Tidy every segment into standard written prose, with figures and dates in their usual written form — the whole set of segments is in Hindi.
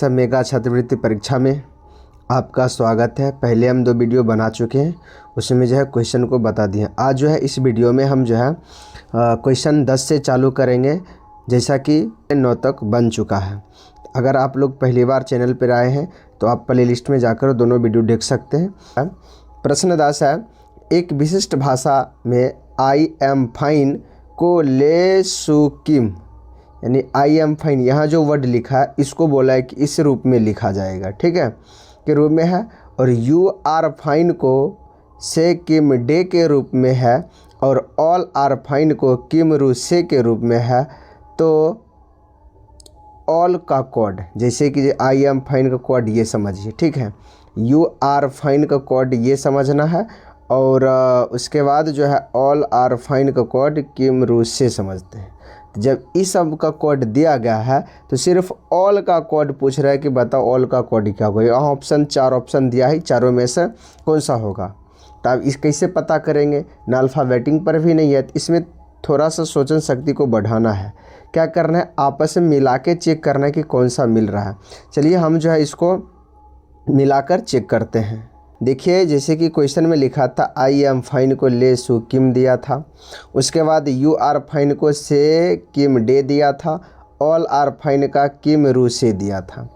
सब मेगा छात्रवृत्ति परीक्षा में आपका स्वागत है। पहले हम 2 वीडियो बना चुके हैं, उसमें जो है क्वेश्चन को बता दिए। आज जो है इस वीडियो में हम जो है क्वेश्चन 10 से चालू करेंगे, जैसा कि 9 तक बन चुका है। अगर आप लोग पहली बार चैनल पर आए हैं तो आप प्ले लिस्ट में जाकर दोनों वीडियो देख सकते हैं। प्रश्न 10 है, एक विशिष्ट भाषा में आई एम फाइन को ले सुकिम, यानी आई एम फाइन, यहाँ जो वर्ड लिखा है इसको बोला है कि इस रूप में लिखा जाएगा, ठीक है, के रूप में है। और यू आर फाइन को से किम डे के रूप में है, और ऑल आर फाइन को किम रू से के रूप में है। तो ऑल का कोड, जैसे कि आई एम फाइन का कोड ये समझिए, ठीक है, यू आर फाइन का कोड ये समझना है, और उसके बाद जो है ऑल आर फाइन का कोड किम रू से समझते हैं। जब इस सब का कोड दिया गया है तो सिर्फ ऑल का कोड पूछ रहा है कि बताओ ऑल का कोड क्या होगा। यहाँ ऑप्शन 4 ऑप्शन दिया है, चारों में से कौन सा होगा। तो आप इस कैसे पता करेंगे, ना अल्फ़ाबेटिंग पर भी नहीं है, तो इसमें थोड़ा सा सोचन शक्ति को बढ़ाना है। क्या करना है, आपस में मिला के चेक करना है कि कौन सा मिल रहा है। चलिए हम जो है इसको मिलाकर चेक करते हैं। देखिए, जैसे कि क्वेश्चन में लिखा था आई एम फाइन को ले सु किम दिया था, उसके बाद यू आर फाइन को से किम डे दिया था, ऑल आर फाइन का किम रू से दिया था।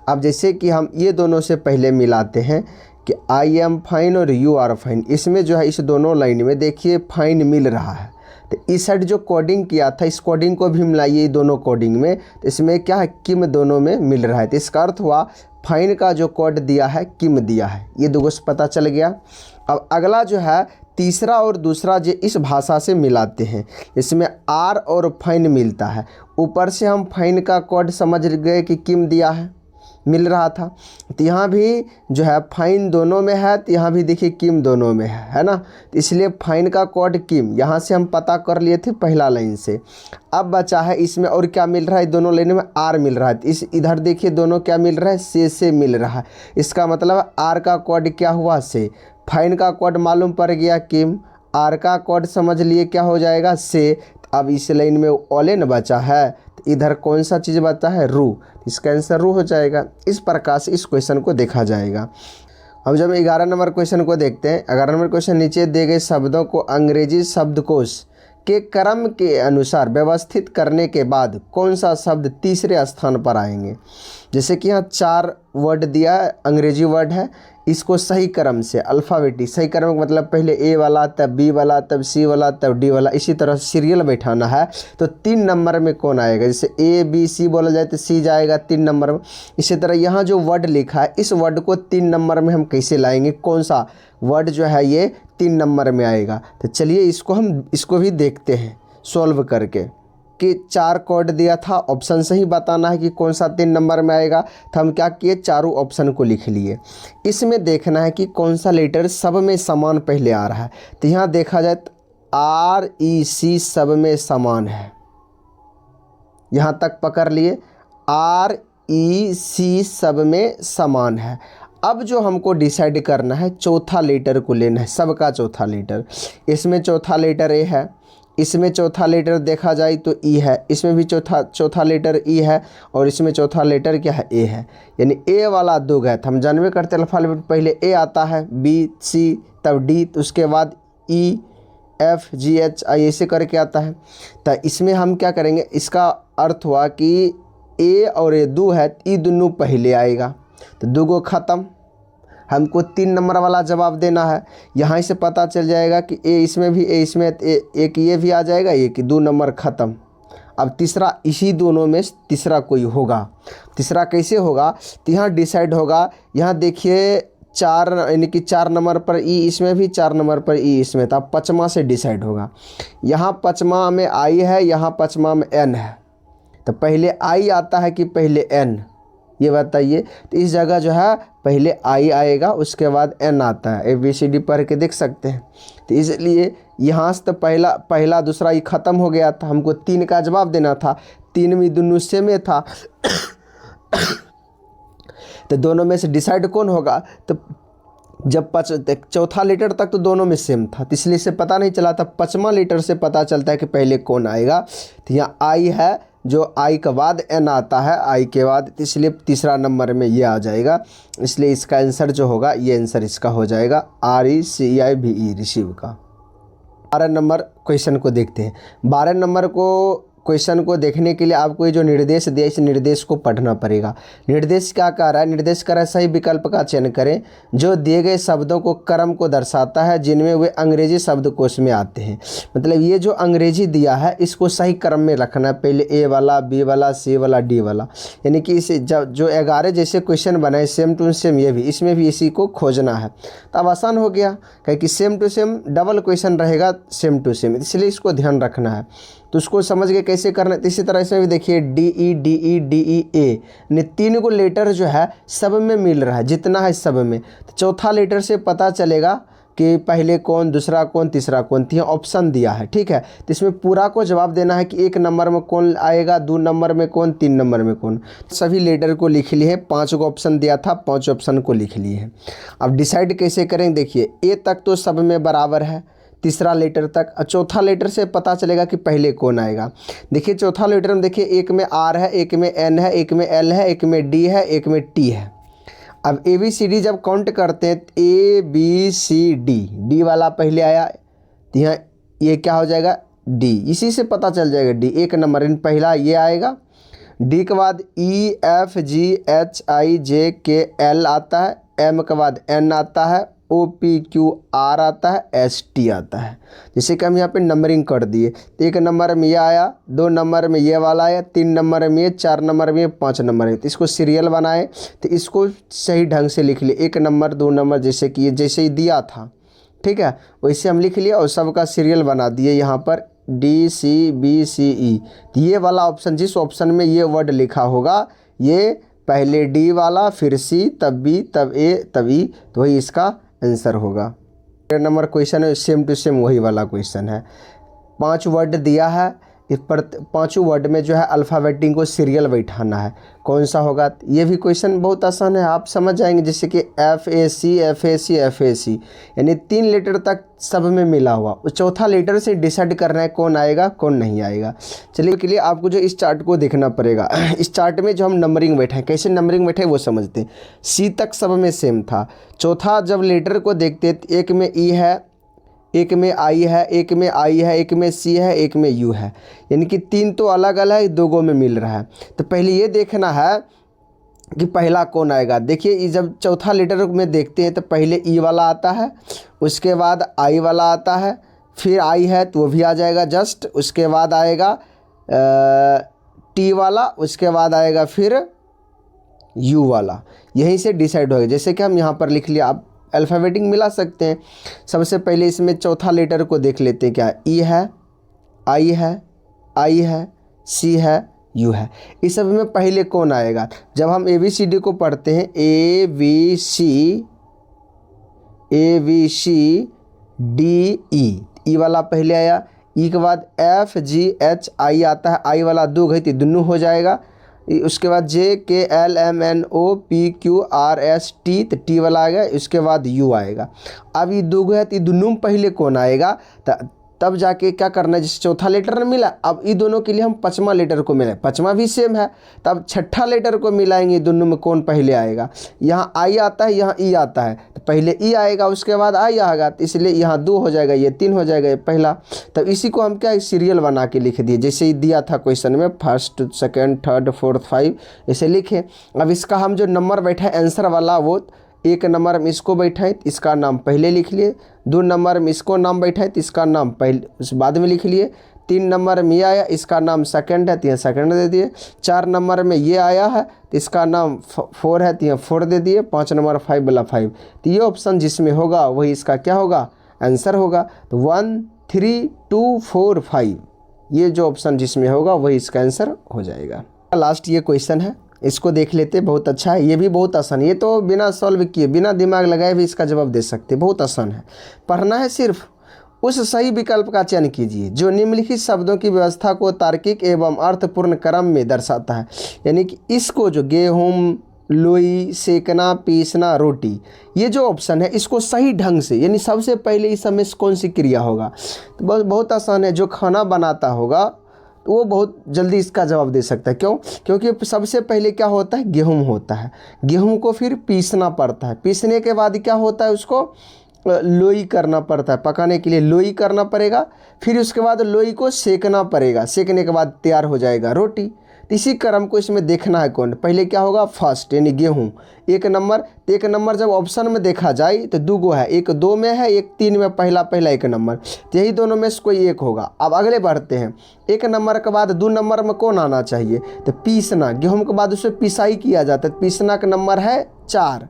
अब जैसे कि हम ये दोनों से पहले मिलाते हैं कि आई एम फाइन और यू आर फाइन, इसमें जो है इस दोनों लाइन में देखिए फाइन मिल रहा है। तो इस साइड जो कोडिंग किया था इस कोडिंग को भी मिलाइए दोनों कोडिंग में, तो इसमें क्या है, किम दोनों में मिल रहा है। तो इसका अर्थ हुआ फाइन का जो कोड दिया है किम दिया है, ये दो से पता चल गया। अब अगला जो है तीसरा और दूसरा जो इस भाषा से मिलाते हैं, इसमें आर और फाइन मिलता है। ऊपर से हम फाइन का कोड समझ गए कि किम दिया है, मिल रहा था। तो यहाँ भी जो है फाइन दोनों में है, तो यहाँ भी देखिए किम दोनों में है ना। तो इसलिए फाइन का कोड किम यहाँ से हम पता कर लिए थे पहला लाइन से। अब बचा है इसमें और क्या मिल रहा है, दोनों लाइन में आर मिल रहा है। तो इस इधर देखिए दोनों क्या मिल रहा है, से मिल रहा है। इसका मतलब आर का कोड क्या हुआ, से। फाइन का कोड मालूम पड़ गया किम, आर का कोड समझ लिए क्या हो जाएगा, से। अब इस लाइन में ऑलेन बचा है, तो इधर कौन सा चीज़ बचा है, रू, इसका आंसर रू हो जाएगा। इस प्रकार से इस क्वेश्चन को देखा जाएगा। अब जब 11 नंबर क्वेश्चन को देखते हैं, 11 नंबर क्वेश्चन, नीचे दिए गए शब्दों को अंग्रेजी शब्दकोश के क्रम के अनुसार व्यवस्थित करने के बाद कौन सा शब्द तीसरे स्थान पर आएंगे। जैसे कि यहाँ 4 वर्ड दिया है, अंग्रेजी वर्ड है, इसको सही क्रम से अल्फ़ाबेटिक सही क्रम मतलब पहले ए वाला, तब बी वाला, तब सी वाला, तब डी वाला, इसी तरह सीरियल बैठाना है। तो 3 नंबर में कौन आएगा, जैसे ए बी सी बोला जाए तो सी जाएगा 3 नंबर में। इसी तरह यहाँ जो वर्ड लिखा है इस वर्ड को 3 नंबर में हम कैसे लाएंगे, कौन सा वर्ड जो है ये 3 नंबर में आएगा। तो चलिए इसको भी देखते हैं सॉल्व करके, कि 4 कोड दिया था, ऑप्शन से ही बताना है कि कौन सा 3 नंबर में आएगा। तो हम क्या किए, चारों ऑप्शन को लिख लिए। इसमें देखना है कि कौन सा लेटर सब में समान पहले आ रहा है। तो यहाँ देखा जाए तो आर ई सी सब में समान है, यहाँ तक पकड़ लिए, आर ई सी सब में समान है। अब जो हमको डिसाइड करना है चौथा लेटर को लेना है, सबका चौथा लेटर। इसमें चौथा लेटर ए है, इसमें चौथा लेटर देखा जाए तो ई है, इसमें भी चौथा लेटर ई है, और इसमें चौथा लेटर क्या है, ए है। यानी ए वाला 2 गए थे, हम जानवे करते हैं अल्फ़ाबेट पहले ए आता है, बी सी तब डी, तो उसके बाद E F G H I ऐसे करके आता है। तो इसमें हम क्या करेंगे, इसका अर्थ हुआ कि ए और ए 2 है, ई दोनों पहले आएगा, तो 2 गो ख़त्म। हमको 3 नंबर वाला जवाब देना है। यहाँ से पता चल जाएगा कि ए इसमें भी, ए इसमें, एक ये भी आ जाएगा, एक 2 नंबर ख़त्म। अब तीसरा, इसी दोनों में तीसरा कोई होगा। तीसरा कैसे होगा, तो यहाँ डिसाइड होगा। यहाँ देखिए 4 यानी कि 4 नंबर पर ई, इसमें भी 4 नंबर पर ई इसमें था, 5वां से डिसाइड होगा। यहाँ 5वां में आई है, यहाँ 5वां में एन है। तो पहले आई आता है कि पहले एन, ये बताइए। तो इस जगह जो है पहले आई आएगा, उसके बाद एन आता है। ABCD पढ़ के देख सकते हैं। तो इसलिए यहाँ से तो पहला दूसरा ये ख़त्म हो गया था, हमको 3 का जवाब देना था। 3 में दोनों से में था तो दोनों में से डिसाइड कौन होगा, तो जब चौथा लेटर तक तो दोनों में सेम था, तो इसलिए से पता नहीं चला था। 5वां लेटर से पता चलता है कि पहले कौन आएगा। तो यहाँ आई है, जो आई के बाद एन आता है, आई के बाद, इसलिए तीसरा नंबर में ये आ जाएगा। इसलिए इसका आंसर जो होगा, ये आंसर इसका हो जाएगा RECIVE, रिसीव का। 12 नंबर क्वेश्चन को देखते हैं। 12 नंबर को क्वेश्चन को देखने के लिए आपको ये जो निर्देश दिया, इस निर्देश को पढ़ना पड़ेगा। निर्देश क्या कह रहा है? निर्देश कह रहा है सही विकल्प का चयन करें जो दिए गए शब्दों को क्रम को दर्शाता है जिनमें वे अंग्रेजी शब्दकोश में आते हैं। मतलब ये जो अंग्रेजी दिया है इसको सही क्रम में रखना है, पहले ए वाला, बी वाला, सी वाला, डी वाला। यानी कि इसे जो 11 जैसे क्वेश्चन बनाए सेम टू सेम, ये भी इसमें भी इसी को खोजना है। तो अब आसान हो गया, क्योंकि same to same double question रहेगा सेम टू सेम, इसलिए इसको ध्यान रखना है। तो उसको समझ के कैसे करना है। तो इसी तरह इसमें भी देखिए DE ने 3 को लेटर जो है सब में मिल रहा है, जितना है सब में। तो चौथा लेटर से पता चलेगा कि पहले कौन, दूसरा कौन, तीसरा कौन। तो ऑप्शन दिया है, ठीक है। तो इसमें पूरा को जवाब देना है कि 1 नंबर में कौन आएगा, 2 नंबर में कौन, 3 नंबर में कौन। सभी लेटर को लिख लिए हैं, 5 को ऑप्शन दिया था, 5 ऑप्शन को लिख लिए हैं। अब डिसाइड कैसे करेंगे? देखिए ए तक तो सब में बराबर है, तीसरा लेटर तक। चौथा लेटर से पता चलेगा कि पहले कौन आएगा। देखिए चौथा लेटर में देखिए एक में R है, एक में N है, एक में L है, एक में D है, एक में T है। अब ABCD जब काउंट करते हैं ABCD, D वाला पहले आया, तो यहाँ ये क्या हो जाएगा D, इसी से पता चल जाएगा D 1 नंबर इन पहला ये आएगा। D के बाद EFGHIJKL आता है, M के बाद N आता है, OPQR आता है, ST आता है। जैसे कि हम यहाँ पे नंबरिंग कर दिए, तो 1 नंबर में ये आया, 2 नंबर में ये वाला आया, 3 नंबर में ये, 4 नंबर में ये, 5 नंबर में। तो इसको सीरियल बनाए, तो इसको सही ढंग से लिख लिए, 1 नंबर 2 नंबर जैसे कि ये जैसे ही दिया था, ठीक है, वैसे हम लिख लिया और सबका सीरियल बना दिए यहाँ पर DCBCE। ये वाला ऑप्शन, जिस ऑप्शन में ये वर्ड लिखा होगा, ये पहले D वाला, फिर C, तब B, तब A, तब E, तो वही इसका आंसर होगा। 13 नंबर क्वेश्चन है, सेम टू सेम वही वाला क्वेश्चन है। 5 वर्ड दिया है, इस पर 5 वर्ड में जो है अल्फ़ाबेटिंग को सीरियल बैठाना है, कौन सा होगा? ये भी क्वेश्चन बहुत आसान है, आप समझ जाएंगे। जैसे कि FAC यानी 3 लेटर तक सब में मिला हुआ, उस चौथा लेटर से डिसाइड करना है कौन आएगा कौन नहीं आएगा। चलिए के लिए आपको जो इस चार्ट को देखना पड़ेगा। इस चार्ट में जो हम नंबरिंग बैठे हैं, कैसे नंबरिंग बैठे वो समझते हैं। C तक सब में सेम था। चौथा जब लेटर को देखते, एक में E है, एक में I है, एक में I है, एक में C है, एक में U है, यानी कि 3 तो अलग अलग, 2 में मिल रहा है। तो पहले ये देखना है कि पहला कौन आएगा। देखिए ये जब चौथा लेटर में देखते हैं तो पहले E वाला आता है, उसके बाद I वाला आता है, फिर I है तो वो भी आ जाएगा जस्ट, उसके बाद आएगा T वाला, उसके बाद आएगा फिर U वाला। यहीं से डिसाइड होगा। जैसे कि हम यहाँ पर लिख लिया, आप अल्फ़ाबेटिक मिला सकते हैं। सबसे पहले इसमें चौथा लेटर को देख लेते हैं, क्या E है, I है, C है, U है। इस सब में पहले कौन आएगा? जब हम ABCD को पढ़ते हैं, ABCDE, E वाला पहले आया, E के बाद FGHI आता है, I वाला 2 गई थी, दोनों हो जाएगा। उसके बाद JKLMNOPQRST, तो T वाला आएगा, उसके बाद U आएगा। अब ये 2 है तो दोनों में पहले कौन आएगा? तब जाके क्या करना है, जिस चौथा लेटर ने मिला, अब ये दोनों के लिए हम 5वां लेटर को मिलाएं, 5वां भी सेम है, तब 6ठा लेटर को मिलाएंगे, दोनों में कौन पहले आएगा। यहाँ I आता है, यहाँ E आता है, तो पहले E आएगा, उसके बाद I आएगा, तो इसलिए यहाँ 2 हो जाएगा, ये 3 हो जाएगा, ये पहला। तब इसी को हम क्या सीरियल बना के लिख दिए, जैसे ही दिया था क्वेश्चन में, 1st, 2nd, 3rd, 4th, 5 ऐसे लिखे। अब इसका हम जो नंबर बैठा है आंसर वाला, वो 1 नंबर में इसको बैठाएं तो इसका नाम पहले लिख लिए, 2 नंबर में इसको नाम बैठाएं तो इसका नाम पहले उस बाद में लिख लिए, 3 नंबर में ये आया, इसका नाम सेकंड है तो यहाँ सेकंड दे दिए, 4 नंबर में ये आया है तो इसका नाम 4 है तो यहाँ 4 दे दिए, 5 नंबर 5 वाला 5। तो ये ऑप्शन जिसमें होगा वही इसका क्या होगा, आंसर होगा। तो 1 3 2 4 5 ये जो ऑप्शन जिसमें होगा वही इसका आंसर हो जाएगा। लास्ट ये क्वेश्चन है, इसको देख लेते, बहुत अच्छा है, ये भी बहुत आसान है। ये तो बिना सॉल्व किए, बिना दिमाग लगाए भी इसका जवाब दे सकते, बहुत आसान है। पढ़ना है सिर्फ, उस सही विकल्प का चयन कीजिए जो निम्नलिखित शब्दों की व्यवस्था को तार्किक एवं अर्थपूर्ण क्रम में दर्शाता है। यानी कि इसको जो गेहूँ, लोई, सेकना, पीसना, रोटी, ये जो ऑप्शन है इसको सही ढंग से, यानी सबसे पहले इस समय कौन सी क्रिया होगा। तो बहुत आसान है, जो खाना बनाता होगा तो वो बहुत जल्दी इसका जवाब दे सकता है। क्यों? क्योंकि सबसे पहले क्या होता है, गेहूँ होता है। गेहूँ को फिर पीसना पड़ता है, पीसने के बाद क्या होता है, उसको लोई करना पड़ता है, पकाने के लिए लोई करना पड़ेगा। फिर उसके बाद लोई को सेकना पड़ेगा, सेकने के बाद तैयार हो जाएगा रोटी। तो इसी क्रम को इसमें देखना है कौन पहले क्या होगा, फर्स्ट यानी गेहूँ 1 नंबर। तो 1 नंबर जब ऑप्शन में देखा जाए तो 2 गो है, एक 2 में है, एक 3 में, पहला 1 नंबर। तो यही दोनों में से कोई एक होगा। अब अगले बढ़ते हैं, 1 नंबर के बाद 2 नंबर में कौन आना चाहिए, तो पीसना। गेहूँ के बाद उसे पिसाई किया जाता है, पीसना का नंबर है 4।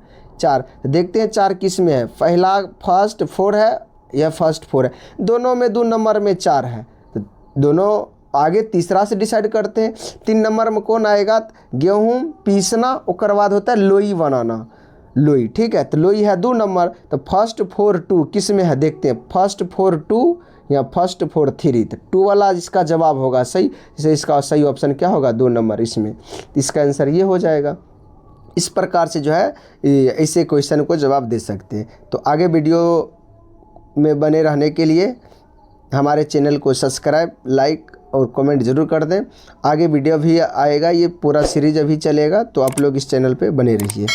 तो देखते हैं 4 किस में है, पहला फर्स्ट 4 है या फर्स्ट 4 है, दोनों में 2 नंबर में 4 है। तो दोनों आगे तीसरा से डिसाइड करते हैं। 3 नंबर में कौन आएगा, गेहूँ पीसना, उसके बाद होता है लोई बनाना, लोई। ठीक है, तो लोई है 2 नंबर। तो फर्स्ट 4 2 किस में है, देखते हैं, फर्स्ट 4 2 या फर्स्ट 4 3। तो 2 वाला इसका जवाब होगा सही, जैसे इसका सही ऑप्शन क्या होगा, 2 नंबर इसमें। इसका आंसर ये हो जाएगा। इस प्रकार से जो है ऐसे क्वेश्चन को जवाब दे सकते हैं। तो आगे वीडियो में बने रहने के लिए हमारे चैनल को सब्सक्राइब, लाइक और कमेंट ज़रूर कर दें। आगे वीडियो भी आएगा, ये पूरा सीरीज अभी चलेगा, तो आप लोग इस चैनल पे बने रहिए।